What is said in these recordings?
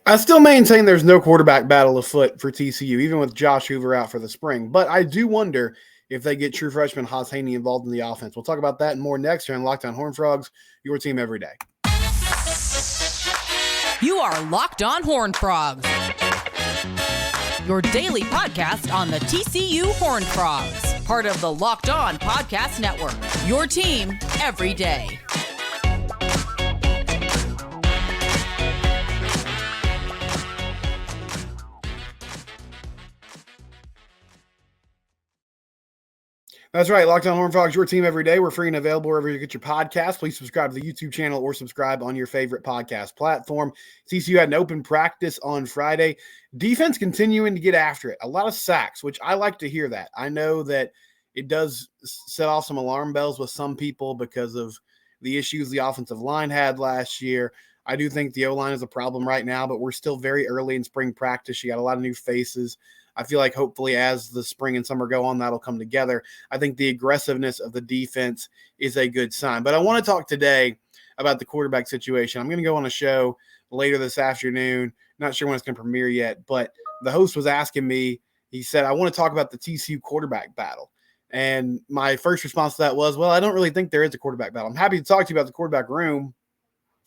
I still maintain there's no quarterback battle afoot for TCU, even with Josh Hoover out for the spring. But I do wonder if they get true freshman Hauss Hejny involved in the offense. We'll talk about that and more next here on Lockdown Horned Frogs, your team every day. You are Locked On Horned Frogs, your daily podcast on the TCU Horned Frogs, part of the Locked On Podcast Network, your team every day. That's right. Lockdown Horned Frogs, your team every day. We're free and available wherever you get your podcast. Please subscribe to the YouTube channel or subscribe on your favorite podcast platform. TCU had an open practice on Friday. Defense continuing to get after it. A lot of sacks, which I like to hear that. I know that it does set off some alarm bells with some people because of the issues the offensive line had last year. I do think the O-line is a problem right now, but we're still very early in spring practice. You got a lot of new faces. I feel like hopefully as the spring and summer go on, that'll come together. I think the aggressiveness of the defense is a good sign. But I want to talk today about the quarterback situation. I'm going to go on a show later this afternoon. Not sure when it's going to premiere yet, but the host was asking me, he said, I want to talk about the TCU quarterback battle. And my first response to that was, well, I don't really think there is a quarterback battle. I'm happy to talk to you about the quarterback room,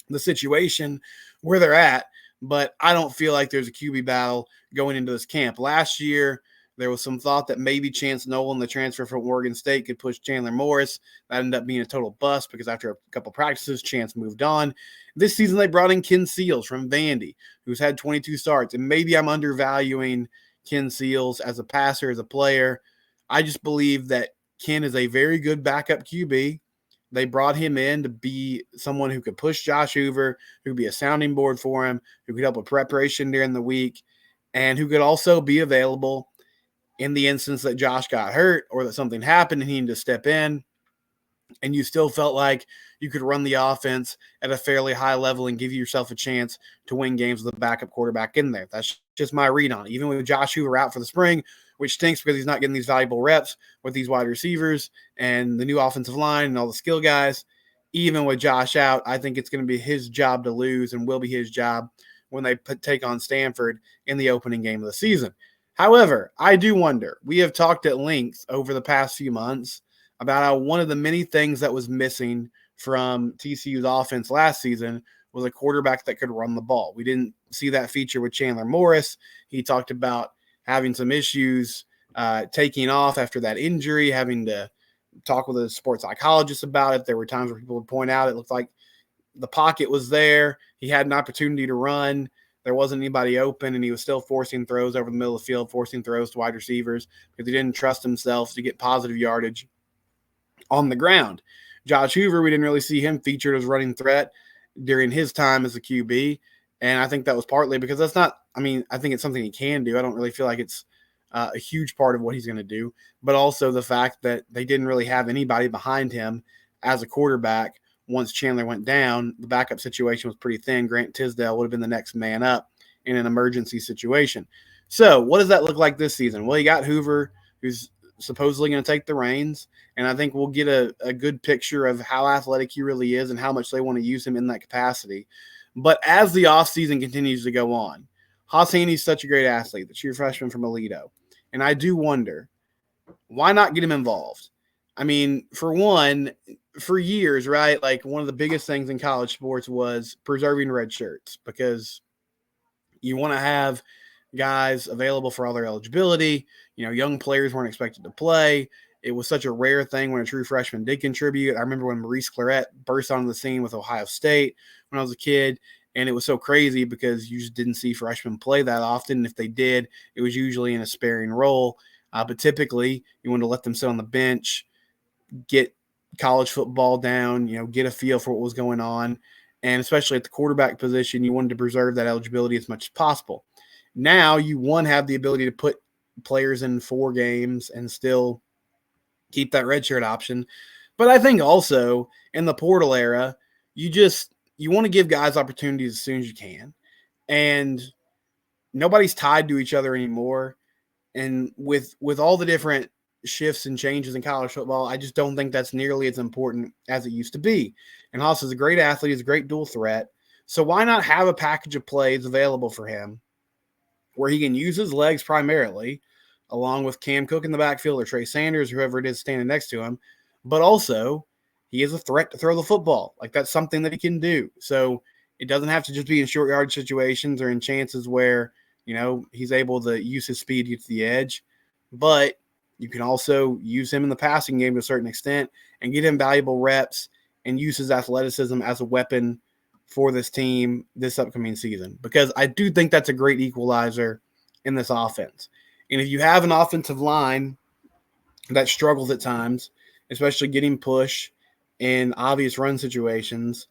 the situation, where they're at, but I don't feel like there's a QB battle going into this camp. Last year, there was some thought that maybe Chance Nolan, the transfer from Oregon State, could push Chandler Morris. That ended up being a total bust because after a couple practices, Chance moved on. This season, they brought in Ken Seals from Vandy, who's had 22 starts. And maybe I'm undervaluing Ken Seals as a passer, as a player. I just believe that Ken is a very good backup QB. They brought him in to be someone who could push Josh Hoover, who could be a sounding board for him, who could help with preparation during the week, and who could also be available in the instance that Josh got hurt or that something happened and he needed to step in, and you still felt like you could run the offense at a fairly high level and give yourself a chance to win games with a backup quarterback in there. That's just my read on it. Even with Josh Hoover out for the spring, which stinks because he's not getting these valuable reps with these wide receivers and the new offensive line and all the skill guys. Even with Josh out, I think it's going to be his job to lose and will be his job when they take on Stanford in the opening game of the season. However, I do wonder, we have talked at length over the past few months about how one of the many things that was missing from TCU's offense last season was a quarterback that could run the ball. We didn't see that feature with Chandler Morris. He talked about having some issues taking off after that injury, having to talk with a sports psychologist about it. There were times where people would point out it looked like the pocket was there. He had an opportunity to run. There wasn't anybody open, and he was still forcing throws over the middle of the field, forcing throws to wide receivers because he didn't trust himself to get positive yardage on the ground. Josh Hoover, we didn't really see him featured as running threat during his time as a QB, and I think that was partly because that's not – I mean, I think it's something he can do. I don't really feel like it's a huge part of what he's going to do, but also the fact that they didn't really have anybody behind him as a quarterback. Once Chandler went down, the backup situation was pretty thin. Grant Tisdale would have been the next man up in an emergency situation. So what does that look like this season? Well, you got Hoover, who's supposedly going to take the reins, and I think we'll get a good picture of how athletic he really is and how much they want to use him in that capacity. But as the offseason continues to go on, Hauss Hejny is such a great athlete, the true freshman from Alito, and I do wonder, why not get him involved? I mean, for one, for years, right, like one of the biggest things in college sports was preserving red shirts because you want to have guys available for all their eligibility. You know, young players weren't expected to play. It was such a rare thing when a true freshman did contribute. I remember when Maurice Claret burst onto the scene with Ohio State when I was a kid, and it was so crazy because you just didn't see freshmen play that often. If they did, it was usually in a sparing role. But typically, you want to let them sit on the bench, get college football down, you know, get a feel for what was going on. And especially at the quarterback position, you wanted to preserve that eligibility as much as possible. Now you, one, have the ability to put players in 4 games and still keep that redshirt option. But I think also in the portal era, you want to give guys opportunities as soon as you can. And nobody's tied to each other anymore. And with all the different shifts and changes in college football, I just don't think that's nearly as important as it used to be. And Hauss is a great athlete. He's a great dual threat. So why not have a package of plays available for him where he can use his legs primarily, along with Cam Cook in the backfield or Trey Sanders, whoever it is standing next to him, but also he is a threat to throw the football. Like, that's something that he can do. So it doesn't have to just be in short yard situations or in chances where, he's able to use his speed to get to the edge, but you can also use him in the passing game to a certain extent and get him valuable reps and use his athleticism as a weapon for this team this upcoming season, because I do think that's a great equalizer in this offense. And if you have an offensive line that struggles at times, especially getting push in obvious run situations,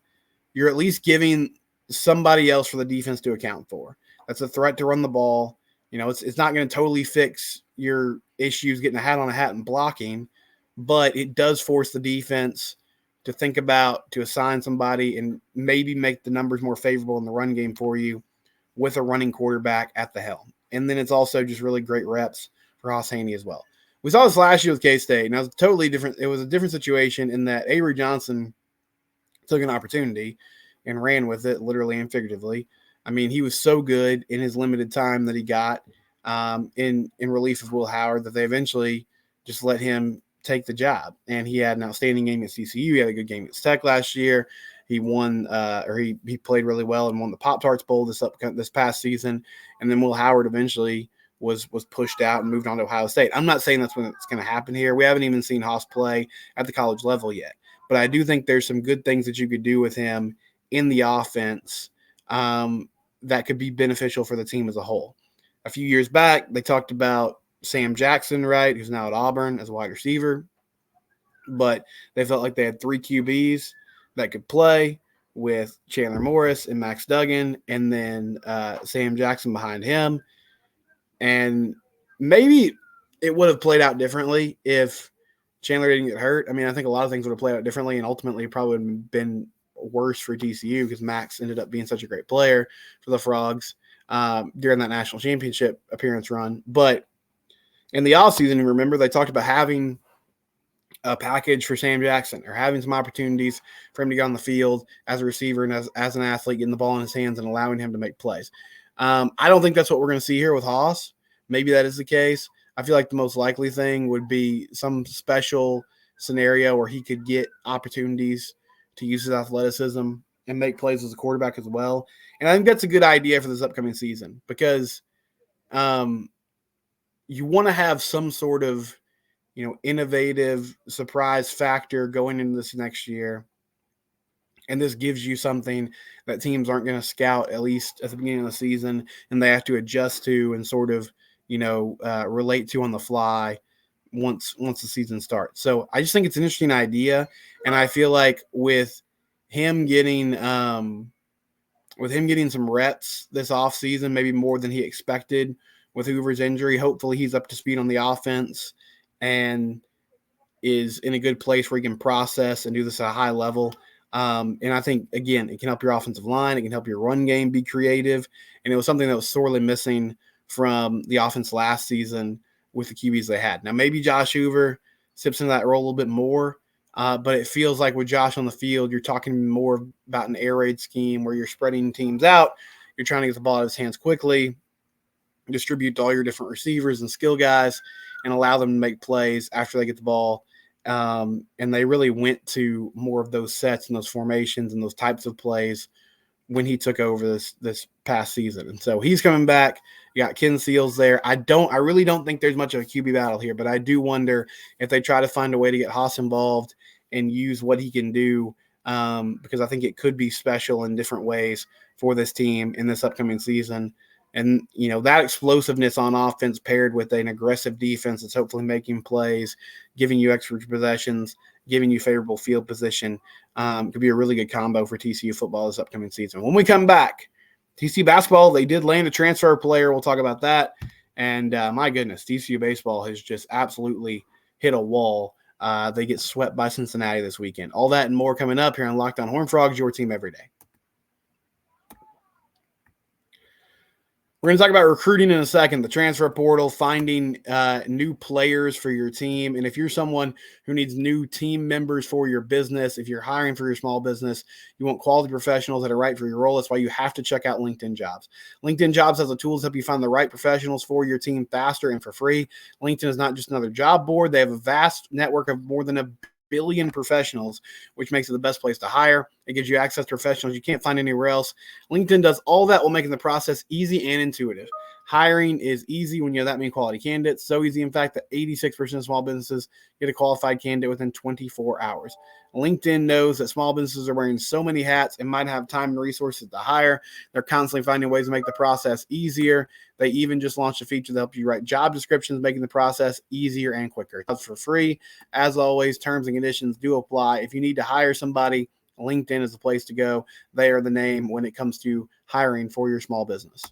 you're at least giving somebody else for the defense to account for. That's a threat to run the ball. It's not going to totally fix your issues getting a hat on a hat and blocking, but it does force the defense to think about, to assign somebody and maybe make the numbers more favorable in the run game for you with a running quarterback at the helm. And then it's also just really great reps for Hauss Hejny as well. We saw this last year with K-State, and it was totally different. It was a different situation in that Avery Johnson took an opportunity and ran with it, literally and figuratively. I mean, he was so good in his limited time that he got in relief of Will Howard that they eventually just let him take the job. And he had an outstanding game at TCU. He had a good game at Tech last year. He won, he played really well and won the Pop-Tarts Bowl this past season. And then Will Howard eventually was pushed out and moved on to Ohio State. I'm not saying that's when it's going to happen here. We haven't even seen Hauss play at the college level yet. But I do think there's some good things that you could do with him in the offense that could be beneficial for the team as a whole. A few years back, they talked about Sam Jackson, right, who's now at Auburn as a wide receiver. But they felt like they had 3 QBs that could play with Chandler Morris and Max Duggan, and then Sam Jackson behind him. And maybe it would have played out differently if Chandler didn't get hurt. I mean, I think a lot of things would have played out differently, and ultimately probably would have been worse for TCU because Max ended up being such a great player for the Frogs during that national championship appearance run. But in the offseason, remember, they talked about having a package for Sam Jackson or having some opportunities for him to get on the field as a receiver and as an athlete, getting the ball in his hands and allowing him to make plays. I don't think that's what we're going to see here with Hauss. Maybe that is the case. I feel like the most likely thing would be some special scenario where he could get opportunities to use his athleticism and make plays as a quarterback as well. And I think that's a good idea for this upcoming season because you want to have some sort of, innovative surprise factor going into this next year. And this gives you something that teams aren't going to scout, at least at the beginning of the season, and they have to adjust to and sort of, relate to on the fly once the season starts. So I just think it's an interesting idea. And I feel like with him getting some reps this offseason, maybe more than he expected with Hoover's injury, hopefully he's up to speed on the offense and is in a good place where he can process and do this at a high level. And I think, again, it can help your offensive line. It can help your run game be creative. And it was something that was sorely missing from the offense last season with the QBs they had. Now, maybe Josh Hoover steps into that role a little bit more, but it feels like with Josh on the field, you're talking more about an air raid scheme where you're spreading teams out. You're trying to get the ball out of his hands quickly, distribute to all your different receivers and skill guys, and allow them to make plays after they get the ball. And they really went to more of those sets and those formations and those types of plays when he took over this past season. And so he's coming back. You got Ken Seals there. I really don't think there's much of a QB battle here, but I do wonder if they try to find a way to get Hauss involved and use what he can do because I think it could be special in different ways for this team in this upcoming season. And, that explosiveness on offense paired with an aggressive defense that's hopefully making plays, giving you extra possessions, giving you favorable field position could be a really good combo for TCU football this upcoming season. When we come back, TCU basketball, they did land a transfer player. We'll talk about that. And my goodness, TCU baseball has just absolutely hit a wall. They get swept by Cincinnati this weekend. All that and more coming up here on Locked On Horned Frogs, your team every day. We're going to talk about recruiting in a second, the transfer portal, finding new players for your team. And if you're someone who needs new team members for your business, if you're hiring for your small business, you want quality professionals that are right for your role. That's why you have to check out LinkedIn Jobs. LinkedIn Jobs has the tools to help you find the right professionals for your team faster and for free. LinkedIn is not just another job board. They have a vast network of more than 1 billion professionals, which makes it the best place to hire. It gives you access to professionals you can't find anywhere else. LinkedIn does all that while making the process easy and intuitive. Hiring is easy when you have that many quality candidates. So easy, in fact, that 86% of small businesses get a qualified candidate within 24 hours. LinkedIn knows that small businesses are wearing so many hats and might have time and resources to hire. They're constantly finding ways to make the process easier. They even just launched a feature that helps you write job descriptions, making the process easier and quicker. It's for free. As always, terms and conditions do apply. If you need to hire somebody, LinkedIn is the place to go. They are the name when it comes to hiring for your small business.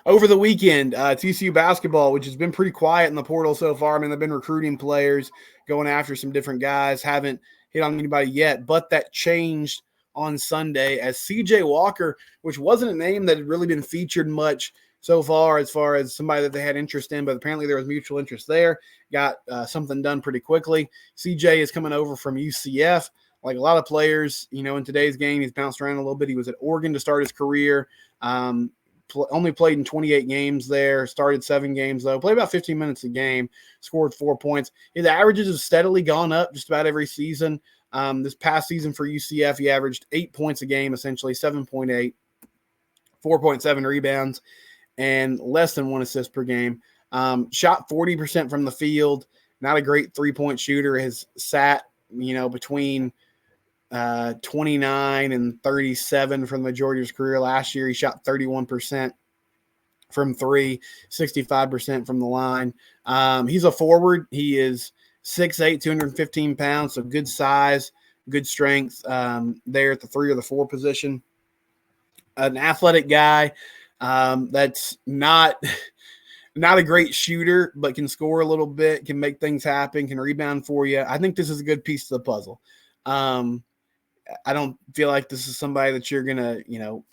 Over the weekend, TCU basketball, which has been pretty quiet in the portal so far. I mean, they've been recruiting players, going after some different guys, haven't hit on anybody yet, but that changed on Sunday as CJ Walker, which wasn't a name that had really been featured much so far as somebody that they had interest in, but apparently there was mutual interest there, got something done pretty quickly. CJ is coming over from UCF. Like a lot of players, in today's game, he's bounced around a little bit. He was at Oregon to start his career. Only played in 28 games there, started 7 games, though. Played about 15 minutes a game, scored 4 points. His averages have steadily gone up just about every season. This past season for UCF, he averaged 8 points a game, essentially 7.8, 4.7 rebounds, and less than 1 assist per game. Shot 40% from the field. Not a great three-point shooter. Has sat, between 29 and 37 from the majority of his career. Last year, he shot 31% from 3, 65% from the line. He's a forward. He is 6'8", 215 pounds, so good size, good strength there at the 3 or the 4 position. An athletic guy that's not a great shooter, but can score a little bit, can make things happen, can rebound for you. I think this is a good piece of the puzzle. I don't feel like this is somebody that you're going to,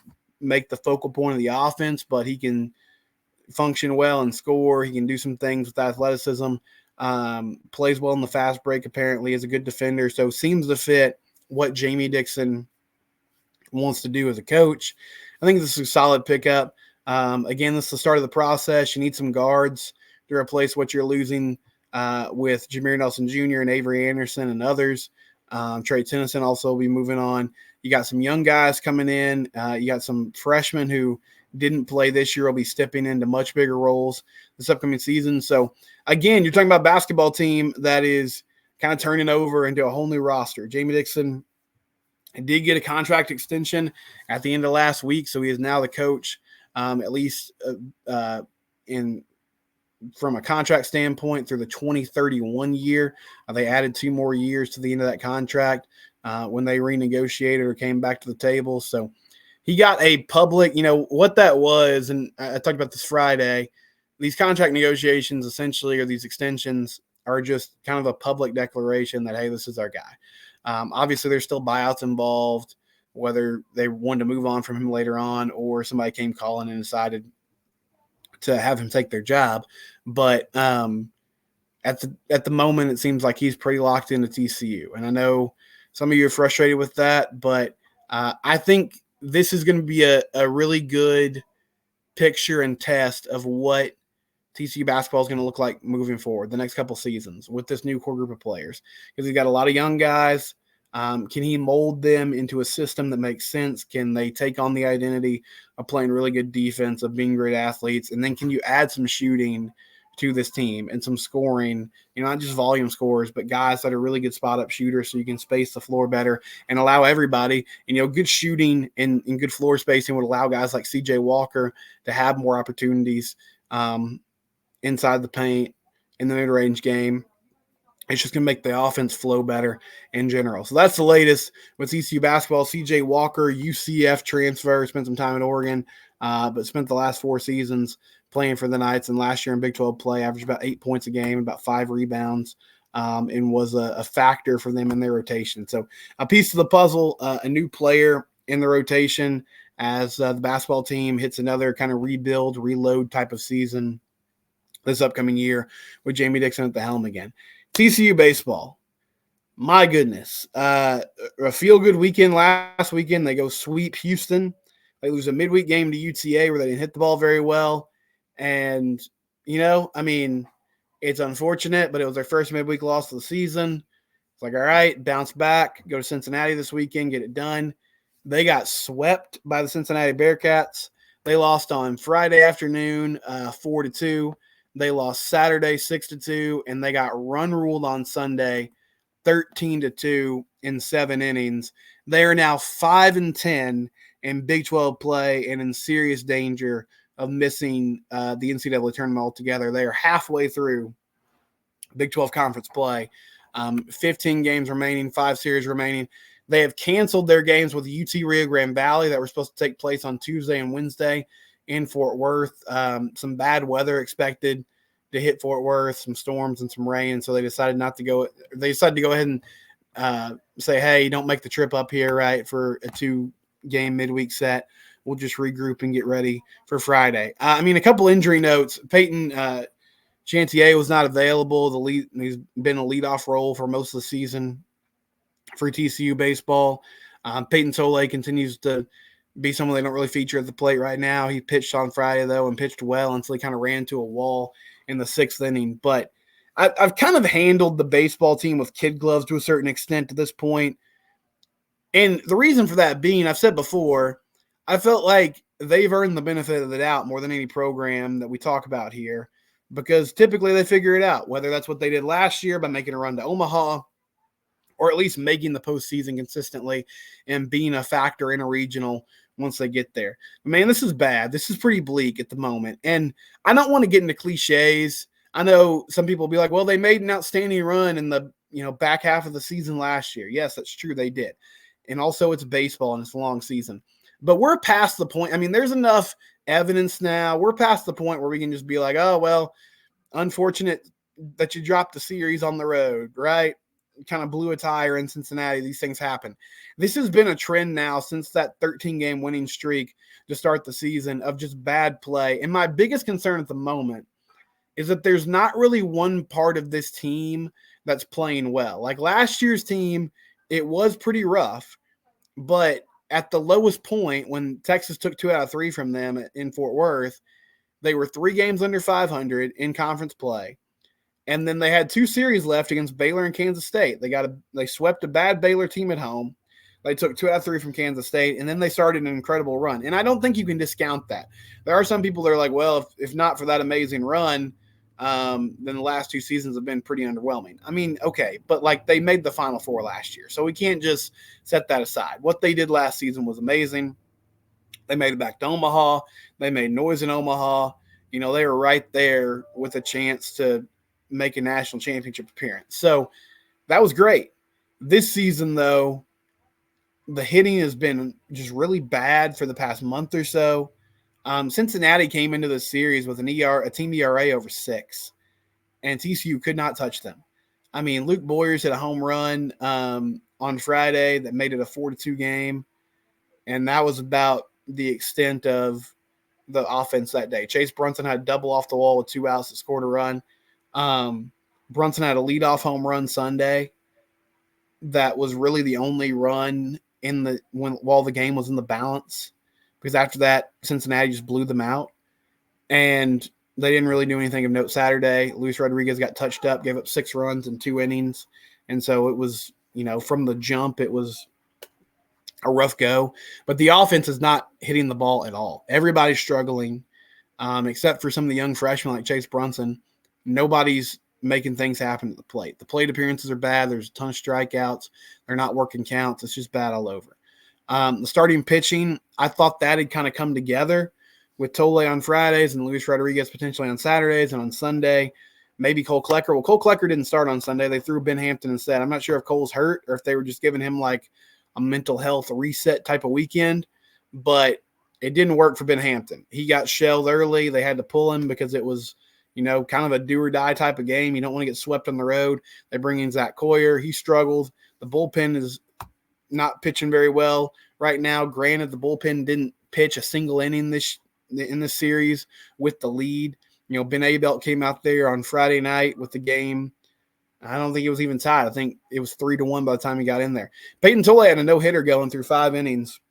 make the focal point of the offense, but he can function well and score. He can do some things with athleticism, plays well in the fast break, apparently is a good defender. So seems to fit what Jamie Dixon wants to do as a coach. I think this is a solid pickup. Again, this is the start of the process. You need some guards to replace what you're losing with Jameer Nelson Jr. and Avery Anderson and others. Trey Tennyson also will be moving on. You got some young guys coming in. You got some freshmen who didn't play this year will be stepping into much bigger roles this upcoming season. So, again, you're talking about a basketball team that is kind of turning over into a whole new roster. Jamie Dixon did get a contract extension at the end of last week, so he is now the coach, at least from a contract standpoint through the 2031 year. They added 2 more years to the end of that contract when they renegotiated or came back to the table. So he got a public, what that was, and I talked about this Friday, these contract negotiations essentially, or these extensions, are just kind of a public declaration that, hey, this is our guy. Obviously, there's still buyouts involved, whether they wanted to move on from him later on or somebody came calling and decided to have him take their job. But at the moment, it seems like he's pretty locked into TCU. And I know some of you are frustrated with that, but I think this is going to be a really good picture and test of what TCU basketball is going to look like moving forward the next couple seasons with this new core group of players. Because he's got a lot of young guys. Can he mold them into a system that makes sense? Can they take on the identity of playing really good defense, of being great athletes? And then can you add some shooting to this team and some scoring, not just volume scorers, but guys that are really good spot-up shooters so you can space the floor better and allow everybody, good shooting and good floor spacing would allow guys like CJ Walker to have more opportunities inside the paint in the mid-range game. It's just going to make the offense flow better in general. So that's the latest with TCU basketball. CJ Walker, UCF transfer, spent some time in Oregon, but spent the last 4 seasons playing for the Knights, and last year in Big 12 play averaged about 8 points a game, about 5 rebounds, and was a factor for them in their rotation. So a piece of the puzzle, a new player in the rotation as the basketball team hits another kind of rebuild, reload type of season this upcoming year with Jamie Dixon at the helm again. TCU baseball. My goodness. A feel-good weekend last weekend. They go sweep Houston. They lose a midweek game to UTA where they didn't hit the ball very well. And, it's unfortunate, but it was their first midweek loss of the season. It's like, all right, bounce back, go to Cincinnati this weekend, get it done. They got swept by the Cincinnati Bearcats. They lost on Friday afternoon 4-2. They lost Saturday 6-2, and they got run ruled on Sunday 13-2 in 7 innings. They are now 5-10 in Big 12 play and in serious danger of missing the NCAA tournament altogether. They are halfway through Big 12 conference play. 15 games remaining, 5 series remaining. They have canceled their games with UT Rio Grande Valley that were supposed to take place on Tuesday and Wednesday in Fort Worth. Some bad weather expected to hit Fort Worth, some storms and some rain. So they decided not to go. They decided to go ahead and say, hey, don't make the trip up here, right, for a 2-game midweek set. We'll just regroup and get ready for Friday. A couple injury notes. Peyton Chantier was not available. He's been a leadoff role for most of the season for TCU baseball. Peyton Tole continues to be someone they don't really feature at the plate right now. He pitched on Friday, though, and pitched well until he kind of ran into a wall in the 6th inning. But I've kind of handled the baseball team with kid gloves to a certain extent at this point. And the reason for that being, I've said before, I felt like they've earned the benefit of the doubt more than any program that we talk about here, because typically they figure it out, whether that's what they did last year by making a run to Omaha or at least making the postseason consistently and being a factor in a regional once they get there. But man, this is bad. This is pretty bleak at the moment. And I don't want to get into cliches. I know some people will be like, well, they made an outstanding run in the back half of the season last year. Yes, that's true. They did. And also it's baseball and it's a long season. But we're past the point. There's enough evidence now. We're past the point where we can just be like, oh, well, unfortunate that you dropped the series on the road, right? Kind of blew a tire in Cincinnati. These things happen. This has been a trend now since that 13-game winning streak to start the season of just bad play. And my biggest concern at the moment is that there's not really one part of this team that's playing well. Like last year's team, it was pretty rough, but at the lowest point when Texas took 2 out of 3 from them in Fort Worth, they were 3 games under 500 in conference play. And then they had 2 series left against Baylor and Kansas State. They swept a bad Baylor team at home. They took 2 out of 3 from Kansas State, and then they started an incredible run. And I don't think you can discount that. There are some people that are like, well, if not for that amazing run, then the last 2 seasons have been pretty underwhelming. Okay, but they made the Final Four last year, so we can't just set that aside. What they did last season was amazing. They made it back to Omaha. They made noise in Omaha. They were right there with a chance to make a national championship appearance. So that was great. This season, though, the hitting has been just really bad for the past month or so. Cincinnati came into the series with a team ERA over 6, and TCU could not touch them. Luke Boyers hit a home run on Friday that made it a 4-2 game, and that was about the extent of the offense that day. Chase Brunson had a double off the wall with 2 outs that scored a run. Brunson had a leadoff home run Sunday that was really the only run while the game was in the balance, because after that Cincinnati just blew them out, and they didn't really do anything of note Saturday. Luis Rodriguez got touched up, gave up 6 runs in 2 innings, and so it was, from the jump it was a rough go. But the offense is not hitting the ball at all. Everybody's struggling, except for some of the young freshmen like Chase Brunson. Nobody's making things happen at the plate. The plate appearances are bad. There's a ton of strikeouts. They're not working counts. It's just bad all over. The starting pitching, I thought that had kind of come together with Tole on Fridays and Luis Rodriguez potentially on Saturdays, and on Sunday, maybe Cole Klecker. Well, Cole Klecker didn't start on Sunday. They threw Ben Hampton instead. I'm not sure if Cole's hurt or if they were just giving him like a mental health reset type of weekend, but it didn't work for Ben Hampton. He got shelled early. They had to pull him because it was, kind of a do or die type of game. You don't want to get swept on the road. They bring in Zach Coyer. He struggled. The bullpen is not pitching very well. right now. Granted, the bullpen didn't pitch a single inning in this series with the lead. Ben Abelt came out there on Friday night with the game. I don't think it was even tied. I think it was 3-1 by the time he got in there. Peyton Tolle had a no-hitter going through 5 innings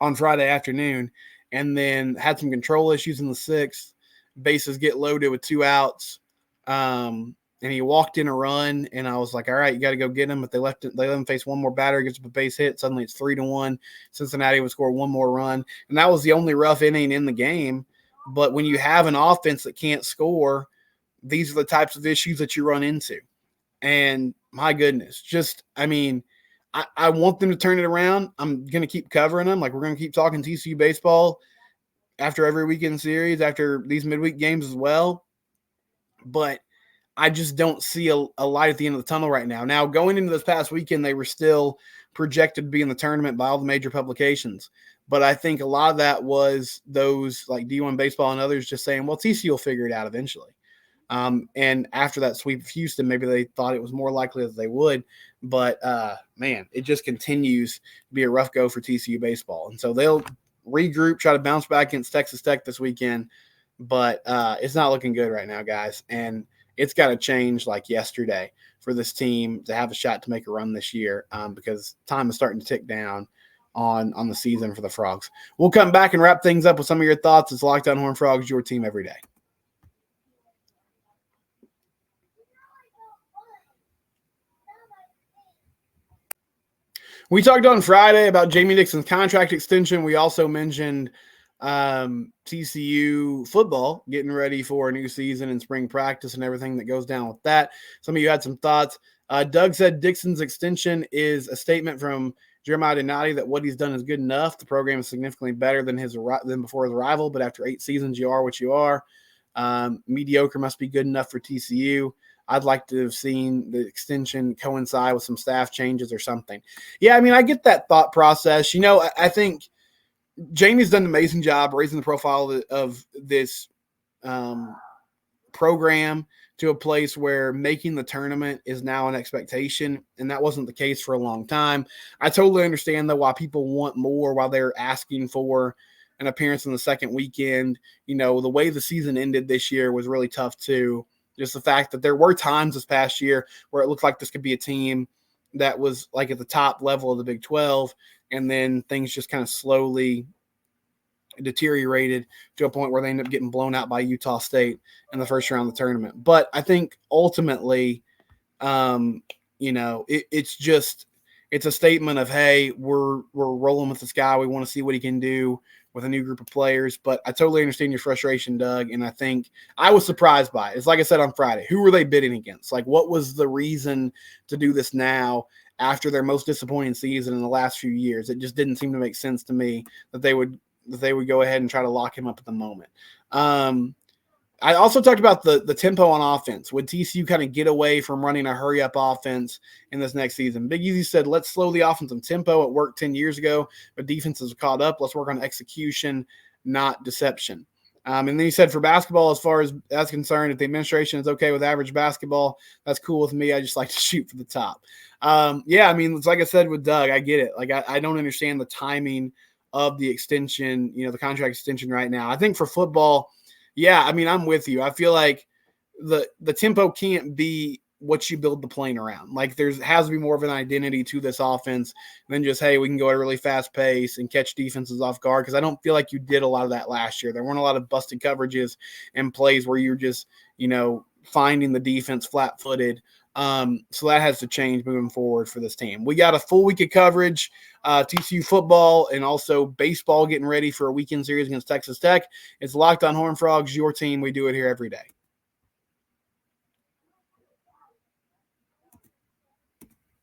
on Friday afternoon, and then had some control issues in the 6th. Bases get loaded with 2 outs. And he walked in a run, and I was like, all right, you got to go get him. But they let him face one more batter, gets up a base hit. Suddenly it's 3-1. Cincinnati would score one more run. And that was the only rough inning in the game. But when you have an offense that can't score, these are the types of issues that you run into. And my goodness, I want them to turn it around. I'm going to keep covering them. Like, we're going to keep talking TCU baseball after every weekend series, after these midweek games as well. But I just don't see a light at the end of the tunnel right now. Now, going into this past weekend, they were still projected to be in the tournament by all the major publications. But I think a lot of that was those like D1 Baseball and others just saying, well, TCU will figure it out eventually. And after that sweep of Houston, maybe they thought it was more likely that they would. But, man, it just continues to be a rough go for TCU baseball. And so they'll regroup, try to bounce back against Texas Tech this weekend. But it's not looking good right now, guys. And it's got to change like yesterday for this team to have a shot to make a run this year, because time is starting to tick down on the season for the Frogs. We'll come back and wrap things up with some of your thoughts. It's Locked On Horned Frogs, your team every day. We talked on Friday about Jamie Dixon's contract extension. We also mentioned TCU football getting ready for a new season and spring practice and everything that goes down with that. Some of you had some thoughts. Doug said Dixon's extension is a statement from Jeremiah Donati that what he's done is good enough. The program is significantly better than before his arrival, but after 8 seasons, you are what you are. Mediocre must be good enough for TCU. I'd like to have seen the extension coincide with some staff changes or something. Yeah, I get that thought process. I think Jamie's done an amazing job raising the profile of this program to a place where making the tournament is now an expectation, and that wasn't the case for a long time. I totally understand, though, why people want more, while they're asking for an appearance in the second weekend. The way the season ended this year was really tough, too. Just the fact that there were times this past year where it looked like this could be a team that was like at the top level of the Big 12, and then things just kind of slowly deteriorated to a point where they ended up getting blown out by Utah State in the first round of the tournament. But I think ultimately, it's a statement of, hey, we're rolling with this guy. We want to see what he can do with a new group of players. But I totally understand your frustration, Doug, and I think I was surprised by it. It's like I said on Friday, who were they bidding against? Like, what was the reason to do this now after their most disappointing season in the last few years? It just didn't seem to make sense to me that they would go ahead and try to lock him up at the moment. I also talked about the tempo on offense. Would TCU kind of get away from running a hurry-up offense in this next season? Big Easy said, let's slow the offensive tempo. It worked 10 years ago, but defenses have caught up. Let's work on execution, not deception. And then he said, for basketball, as far as that's concerned, if the administration is okay with average basketball, that's cool with me. I just like to shoot for the top. It's like I said with Doug, I get it. Like, I don't understand the timing of the extension, the contract extension right now. I think for football, I'm with you. I feel like the tempo can't be what you build the plane around. Like, has to be more of an identity to this offense than just, hey, we can go at a really fast pace and catch defenses off guard. Because I don't feel like you did a lot of that last year. There weren't a lot of busted coverages and plays where you're just, finding the defense flat-footed. So that has to change moving forward for this team. We got a full week of coverage, TCU football and also baseball getting ready for a weekend series against Texas Tech. It's Locked On Horned Frogs, your team. We do it here every day.